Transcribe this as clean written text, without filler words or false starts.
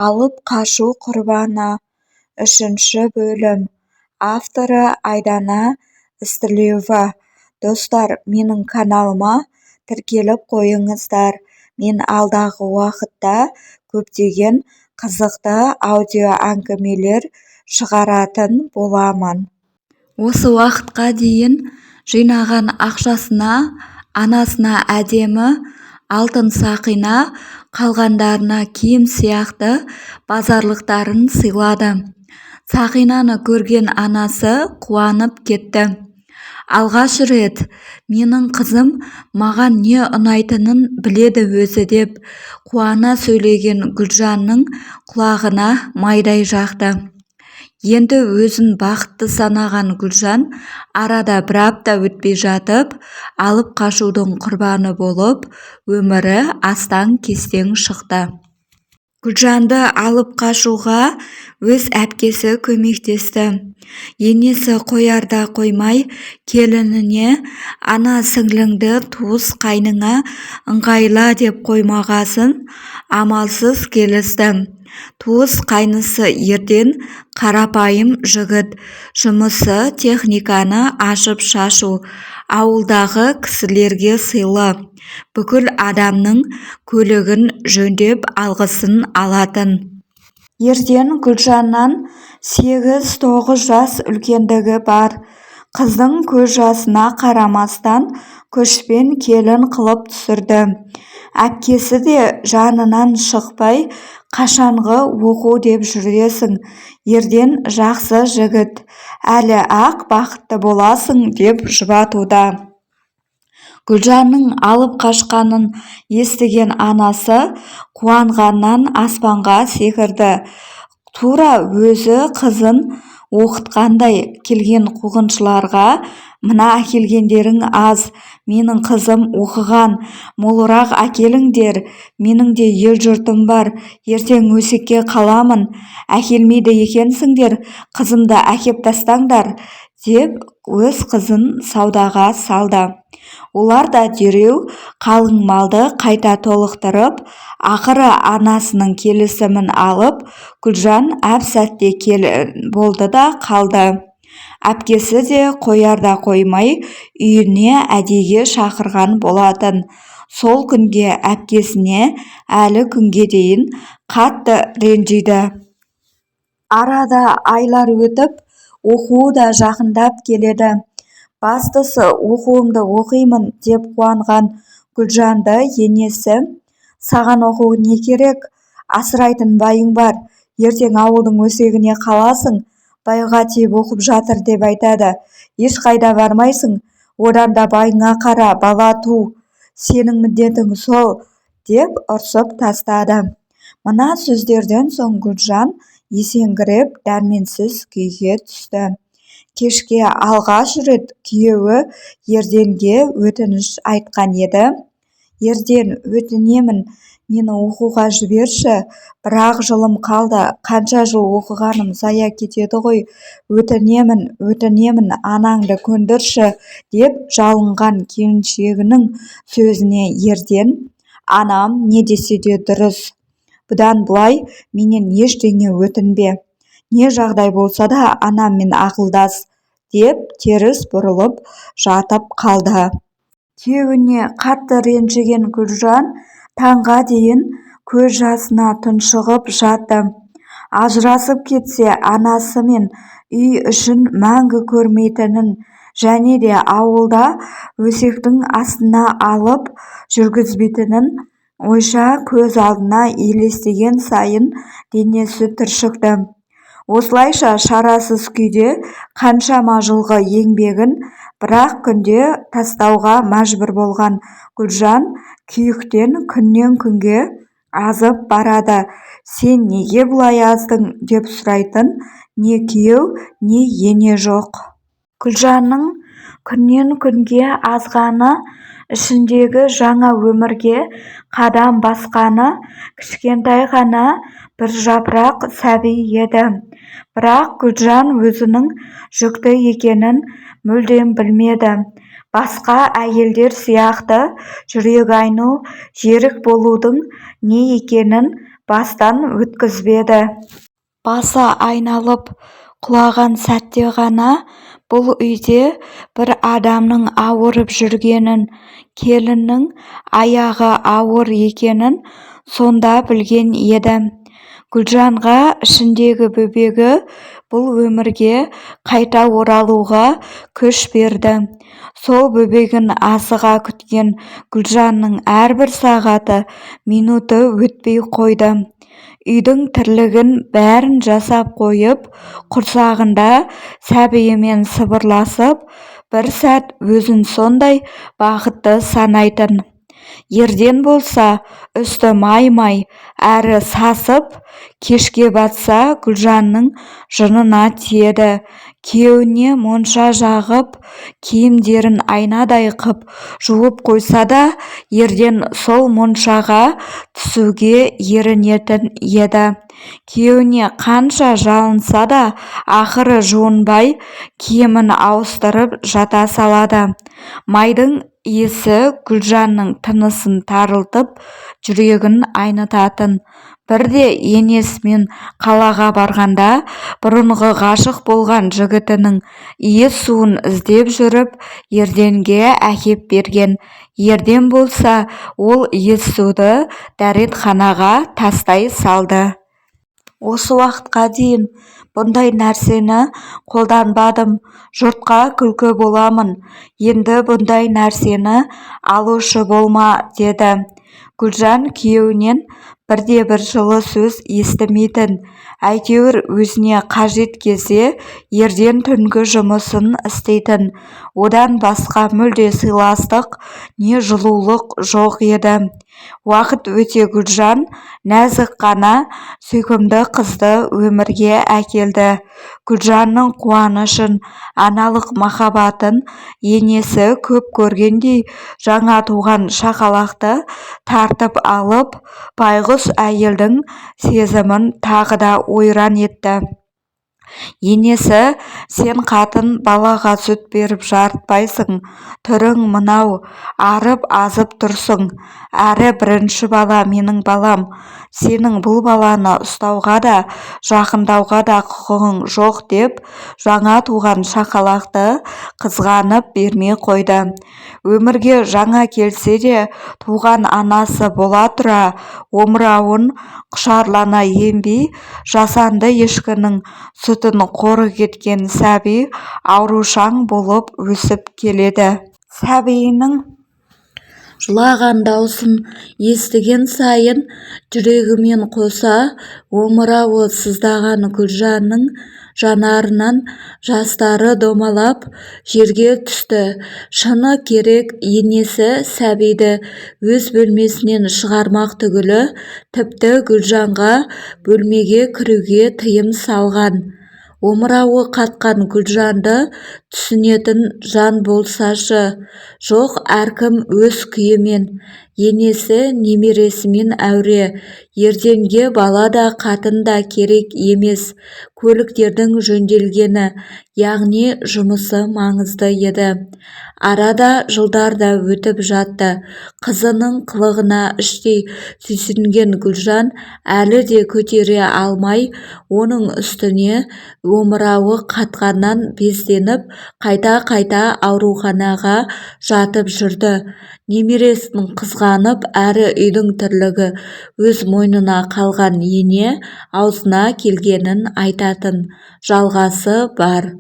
Алып қашу құрбаны. Үшінші бөлім. Авторы Айдана Істілеуова. Достар, менің каналыма тіркеліп қойыңыздар. Мен алдағы уақытта көптеген қызықты аудио әңгімелер шығаратын боламын. Осы уақытқа дейін жинаған ақшасына анасына әдемі алтын сақина, қалғандарына киім сияқты базарлықтарын сыйлады. Сақинаны көрген анасы қуанып кетті. Алғаш рет менің қызым маған не ұнайтынын біледі өзі деп қуана сөйлеген Гүлжанның құлағына майдай жақты. Енді өзін бақытты санаған Гүлжан арада бір апта өтпей жатып, алып қашудың құрбаны болып, өмірі астаң-кестең шықты. Гүлжанды алып қашуға өз әпкесі көмектесті. Енесі қоярда қоймай, келініне ана сіңліңді туыс қайныңа ыңғайла деп қоймағасын, амалсыз келісті. Туыс қайнысы Ерден қарапайым жігіт, жұмысы техниканы ашып шашу, ауылдағы кісілерге сыйлы, бүкіл адамның көлігін жөндеп алғысын алатын. Ерден Гүлжаннан 8-9 жас үлкендігі бар. Қыздың көз жасына қарамастан көшпен келін қылып түсірді. Әпкесі де жанынан шықпай, қашанғы оқу деп жүресің, Ерден жақсы жігіт, әлі ақ бақытты боласың деп жұбатуда. Гүлжанның алып қашқанын естіген анасы қуанғаннан аспанға секірді. Тура өзі қызын оқытқандай келген қуғыншыларға: «Мына әкелгендерің аз, менің қызым оқыған, молырақ әкеліңдер, менің де ел-жұртым бар, ертең өсекке қаламын, әкелмейді екенсіңдер, қызымды әкеп тастаңдар», деп өз қызын саудаға салды. Олар да дереу қалың малды қайта толықтырып, ақыры анасының келісімін алып, Гүлжан әп-сәтте келін болды да қалды. Әпкесі де қоярда қоймай, үйіне әдейі шақырған болатын. Сол күнге әпкесіне әлі күнге дейін қатты ренжиді. Арада айлар өтіп, оқуы да жақындап келеді. Бастысы оқуымды оқимын деп қуанған Гүлжанды енесі: «Саған оқу не керек? Асырайтын байың бар, ертең ауылдың өсегіне қаласың, байға тиіп оқып жатыр деп айтады. Ешқайда бармайсың, одан да байыңа қара, бала ту, сенің міндетің сол», деп ұрсып тастады. Мына сөздерден соң Гүлжан есеңгіреп, дәрменсіз күйге түсті. Кешке алғаш рет күйеуі Ерденге өтініш айтқан еді. «Ерден, өтінемін, мені оқуға жіберші, бірақ жылым қалды, қанша жыл оқығаным зая кетеді ғой, өтінемін, анаңды көндірші», деп жалынған келіншегінің сөзіне Ерден: «Анам не десе де дұрыс. Бұдан былай менен ештеңе өтінбе. Не жағдай болса да анаммен ақылдас», деп теріс бұрылып жатып қалды. Күйеуіне қатты ренжіген Гүлжан таңға дейін көз жасына тұншығып жатты. Ажырасып кетсе анасы мен үй үшін мәңгі көрмейтінін, және де ауылда өсектің астына алып жүргізбейтінін ойша көз алдына елестеген сайын денесі түршікті. Осылайша шарасыз күйде қаншама жылғы еңбегін бір-ақ күнде тастауға мәжбүр болған Гүлжан күйіктен күннен күнге азып барады. «Сен неге бұлай аздың?» деп сұрайтын не күйеу, не ене жоқ. Гүлжанның күннен күнге азғаны, ішіндегі жаңа өмірге қадам басқаны кішкентай ғана бір жапырақ сәби еді. Бірақ Гүлжан өзінің жүкті екенін мүлдем білмеді. Басқа әйелдер сияқты жүрек айну, жерік болудың не екенін бастан өткізбеді. Басы айналып құлаған сәтте ғана бұл үйде бір адамның ауырып жүргенін, келіннің аяғы ауыр екенін сонда білген еді. Гүлжанға ішіндегі бөбегі бұл өмірге қайта оралуға күш берді. Сол бөбегін асыға күткен Гүлжанның әрбір сағаты, минуты өтпей қойды. Үйдің тірлігін бәрін жасап қойып, құрсағында сәбиімен сыбырласып, бір сәт өзін сондай бақытты санайтын. Ерден болса үсті май-май әрі сасып, кешке батса Гүлжанның жынына тиеді. Күйеуіне монша жағып, киімдерін айнадай қып жуып қойса да, Ерден сол моншаға түсуге ерінетін еді. Күйеуіне қанша жалынса да, ақыры жуынбай, киімін ауыстырып жата салады. Майдың иісі Гүлжанның тынысын тарылтып, жүрегін айнытатын. Бірде енесімен қалаға барғанда, бұрынғы ғашық болған жігітінің иіс суын іздеп жүріп, Ерденге әкеп берген. Ерден болса, ол иіс суды дәретханаға тастай салды. Осы уақытқа дейін бұндай нәрсені қолданбадым, жұртқа күлкі боламын, енді бұндай нәрсені алушы болма, деді. Гүлжан күйеуінен бірде-бір жылы сөз естімейтін. Әйтеуір өзіне қажет кезде Ерден түнгі жұмысын істейтін. Одан басқа мүлде сыйластық не жылулық жоқ еді. Уақыт өте Гүлжан нәзік қана сүйкімді қызды өмірге әкелді. Гүлжанның қуанышын, аналық махаббатын енесі көп көргендей, жаңа туған шақалақты тартып алып, байғұс әйелдің сезімін тағы да ойран етті. Енесі, сен қатын балаға сүт беріп жарытпайсың, түрің мынау, арып-азып тұрсың, әрі бірінші бала менің балам, сенің бұл баланы ұстауға да, жақындауға да құқығың жоқ деп, жаңа туған шақалақты қызғанып бермей қойды. Өмірге жаңа келсе де, туған анасы бола тұра, омырауын құшарлана ембей, жасанды ешкінің сүтін қоры кеткен сәби аурушаң болып өсіп келеді. Сәбиінің жылаған даусын естіген сайын жүрегімен қоса омырауы сыздаған Гүлжанның жанарынан жастары домалап жерге түсті. Шыны керек, енесі сәбиді өз бөлмесінен шығармақ түгілі, тіпті Гүлжанға бөлмеге кіруге тыйым салған. Омырауы қатқан Гүлжанды түсінетін жан болсашы. Жоқ, әркім өз күйімен. Енесі немересімен әуре. Ерденге бала да қатын да керек емес. Көліктердің жөнделгені, яғни жұмысы маңызды еді. Арада жылдар да өтіп жатты. Қызының қылығына іштей сүйсінген Гүлжан әлі де көтере алмай, оның үстіне омырауы қатқаннан безденіп, қайта-қайта ауруханаға жатып жүрді. Немересін қызғанып, әрі үйдің тірлігі өз мойнына қалған ене аузына келгенін айтатын. Жалғасы бар.